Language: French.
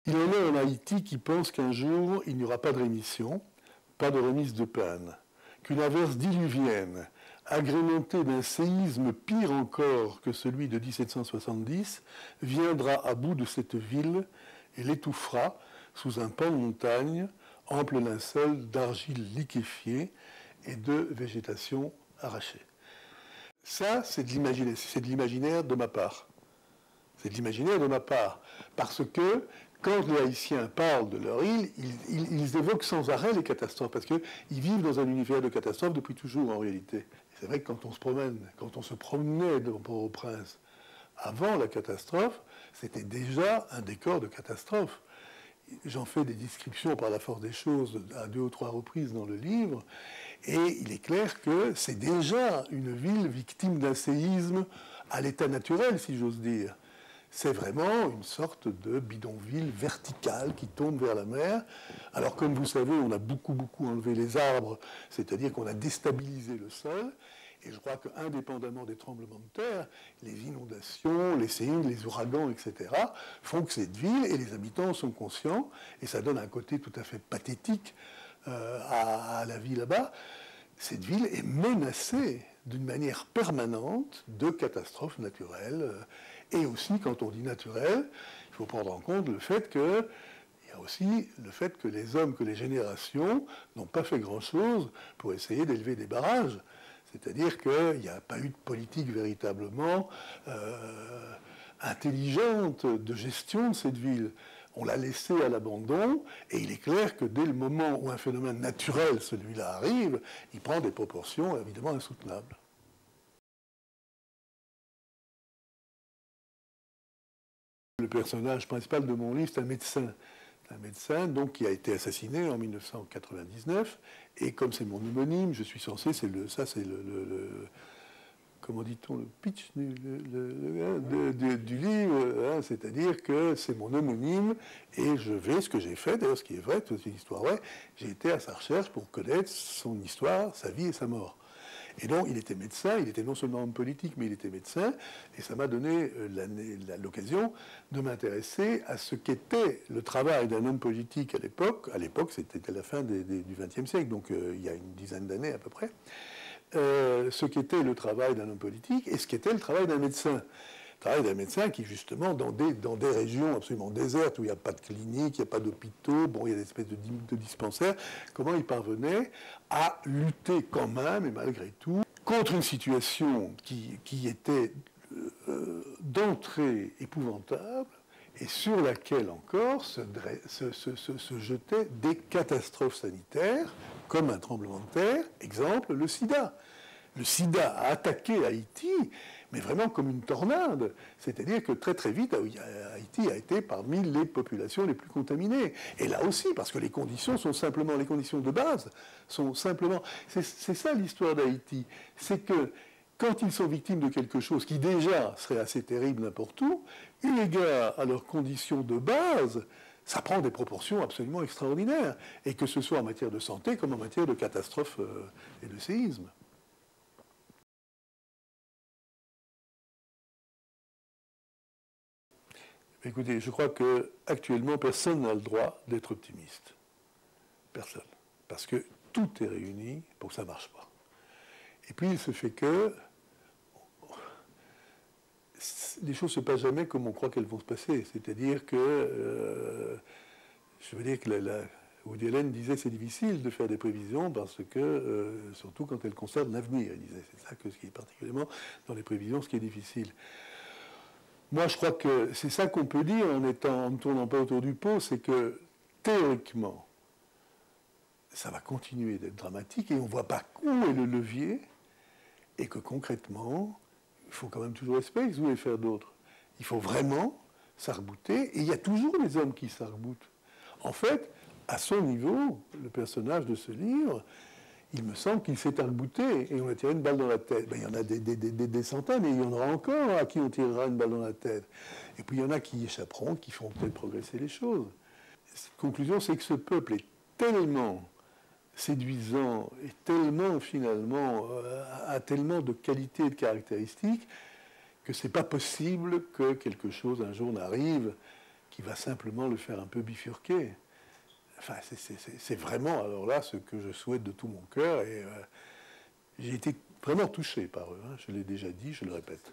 Il en est en Haïti qui pense qu'un jour, il n'y aura pas de rémission, pas de remise de panne, qu'une averse diluvienne, agrémentée d'un séisme pire encore que celui de 1770, viendra à bout de cette ville et l'étouffera sous un pan de montagne, ample linceul d'argile liquéfiée et de végétation arrachée. Ça, c'est de l'imaginaire de ma part. C'est de l'imaginaire de ma part. Parce que quand les Haïtiens parlent de leur île, ils évoquent sans arrêt les catastrophes, parce qu'ils vivent dans un univers de catastrophes depuis toujours, en réalité. C'est vrai que quand on se promène, quand on se promenait devant Port-au-Prince avant la catastrophe, c'était déjà un décor de catastrophe. J'en fais des descriptions par la force des choses à 2 ou 3 reprises dans le livre, et il est clair que c'est déjà une ville victime d'un séisme à l'état naturel, si j'ose dire. C'est vraiment une sorte de bidonville verticale qui tombe vers la mer. Alors, comme vous savez, on a beaucoup enlevé les arbres, c'est-à-dire qu'on a déstabilisé le sol. Et je crois qu'indépendamment des tremblements de terre, les inondations, les séismes, les ouragans, etc., font que cette ville, et les habitants sont conscients, et ça donne un côté tout à fait pathétique à la vie là-bas, cette ville est menacée d'une manière permanente de catastrophes naturelles. Et aussi, quand on dit naturel, il faut prendre en compte le fait que il y a aussi le fait que les hommes, que les générations n'ont pas fait grand-chose pour essayer d'élever des barrages. C'est-à-dire qu'il n'y a pas eu de politique véritablement intelligente de gestion de cette ville. On l'a laissé à l'abandon, et il est clair que dès le moment où un phénomène naturel, celui-là, arrive, il prend des proportions évidemment insoutenables. Le personnage principal de mon livre, c'est un médecin. Un médecin donc, qui a été assassiné en 1999, et comme c'est mon homonyme, je suis censé, comment dit-on, le pitch du livre, hein, c'est-à-dire que c'est mon homonyme, et je vais, ce que j'ai fait, d'ailleurs ce qui est vrai, c'est une histoire vraie, j'ai été à sa recherche pour connaître son histoire, sa vie et sa mort. Et donc, il était médecin, il était non seulement homme politique, mais il était médecin, et ça m'a donné l'occasion de m'intéresser à ce qu'était le travail d'un homme politique à l'époque. À l'époque, c'était à la fin du XXe siècle, donc il y a une dizaine d'années à peu près. Ce qu'était le travail d'un homme politique et ce qu'était le travail d'un médecin. Le travail d'un médecin qui, justement, dans des régions absolument désertes, où il n'y a pas de clinique, il n'y a pas d'hôpitaux, bon, il y a des espèces de dispensaires, comment il parvenait à lutter quand même, et malgré tout, contre une situation qui était d'entrée épouvantable, et sur laquelle encore se jetaient des catastrophes sanitaires, comme un tremblement de terre, exemple, le sida. Le sida a attaqué Haïti, mais vraiment comme une tornade. C'est-à-dire que très vite, Haïti a été parmi les populations les plus contaminées. Et là aussi, parce que les conditions sont simplement, les conditions de base sont simplement... C'est ça l'histoire d'Haïti. C'est que quand ils sont victimes de quelque chose qui déjà serait assez terrible n'importe où, eu égard à leurs conditions de base, ça prend des proportions absolument extraordinaires. Et que ce soit en matière de santé comme en matière de catastrophes et de séismes. Écoutez, je crois qu'actuellement, personne n'a le droit d'être optimiste. Personne. Parce que tout est réuni pour que ça ne marche pas. Et puis, il se fait que les choses ne se passent jamais comme on croit qu'elles vont se passer. C'est-à-dire que, je veux dire que Woody Allen disait que c'est difficile de faire des prévisions parce que, surtout quand elles concernent l'avenir, il disait. C'est ça ce qui est particulièrement dans les prévisions, ce qui est difficile. Moi, je crois que c'est ça qu'on peut dire en ne tournant pas autour du pot, c'est que théoriquement, ça va continuer d'être dramatique et on ne voit pas où est le levier et que concrètement, il faut quand même toujours espérer où et faire d'autres. Il faut vraiment s'arc-bouter et il y a toujours des hommes qui s'arc-boutent. En fait, à son niveau, le personnage de ce livre, il me semble qu'il s'est arc-bouté et on a tiré une balle dans la tête. Ben, il y en a des centaines et il y en aura encore à qui on tirera une balle dans la tête. Et puis il y en a qui échapperont, qui feront peut-être progresser les choses. Cette conclusion, c'est que ce peuple est tellement séduisant et tellement finalement a tellement de qualités et de caractéristiques que c'est pas possible que quelque chose un jour n'arrive qui va simplement le faire un peu bifurquer. Enfin, c'est vraiment, alors là, ce que je souhaite de tout mon cœur. Et j'ai été vraiment touché par eux, hein. Je l'ai déjà dit, je le répète.